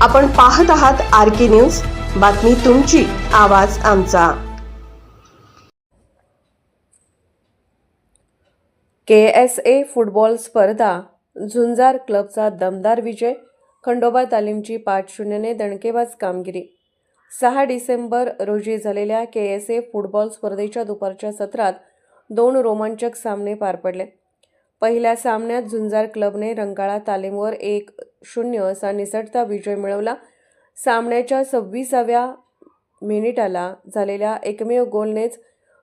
आपण पाहत आहात आर.के. न्यूज. बातमी तुमची, आवाज आमचा. KSA फुटबॉल स्पर्धा झुंजार क्लबचा दमदार विजय. खंडोबा तालीमची 5-0 ने दणकेबाज कामगिरी. 6 डिसेंबर रोजी झालेल्या KSA फुटबॉल स्पर्धेच्या दुपारच्या सत्रात 2 रोमांचक सामने पार पडले. पहिल्या सामन्यात झुंजार क्लबने रंकाळा तालीमवर 1-0 असा निसटता विजय मिळवला. सामन्याच्या 26व्या मिनिटाला झालेल्या एकमेव गोलनेच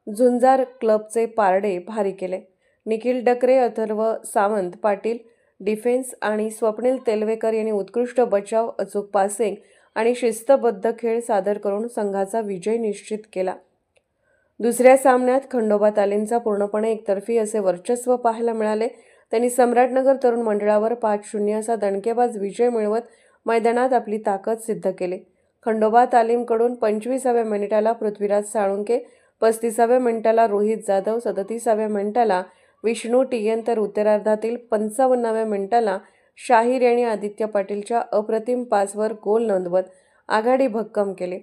झुंजार क्लबचे पारडे भारी केले. निखिल डकरे, अथर्व सावंत पाटील डिफेन्स आणि स्वप्नील तेलवेकर यांनी उत्कृष्ट बचाव, अचूक पासिंग आणि शिस्तबद्ध खेळ सादर करून संघाचा विजय निश्चित केला. दुसऱ्या सामन्यात खंडोबा तालीमचा पूर्णपणे एकतर्फी असे वर्चस्व पाहायला मिळाले. त्यांनी सम्राटनगर तरुण मंडळावर 5-0 असा दणकेबाज विजय मिळवत मैदानात आपली ताकद सिद्ध केली. खंडोबा तालीमकडून 25व्या मिनिटाला पृथ्वीराज साळुंके, 35व्या मिनिटाला रोहित जाधव, 37व्या मिनिटाला विष्णू टीएन तर उत्तरार्धातील 55व्या मिनिटाला शाहीर यांनी आदित्य पाटीलच्या अप्रतिम पासवर गोल नोंदवत आघाडी भक्कम केली.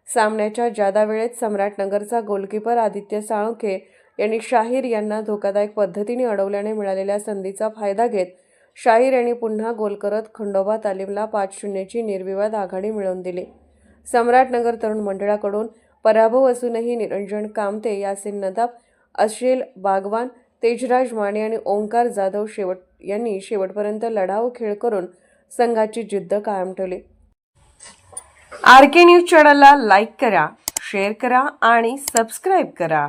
सामन्याच्या जादा वेळेत सम्राटनगरचा गोलकीपर आदित्य साळुंके यांनी शाहीर यांना धोकादायक पद्धतीने अडवल्याने मिळालेल्या संधीचा फायदा घेत शाहीर यांनी पुन्हा गोल करत खंडोबा तालीमला 5-0 निर्विवाद आघाडी मिळवून दिली. सम्राटनगर तरुण मंडळाकडून पराभव असूनही निरंजन कामते, यासिन नदाब, अशिल बागवान, तेजराज माने आणि ओंकार जाधव यांनी शेवटपर्यंत लढाऊ खेळ करून संघाची जिद्द कायम ठेवली. आर.के. न्यूज चॅनलला लाईक करा, शेअर करा आणि सबस्क्राईब करा.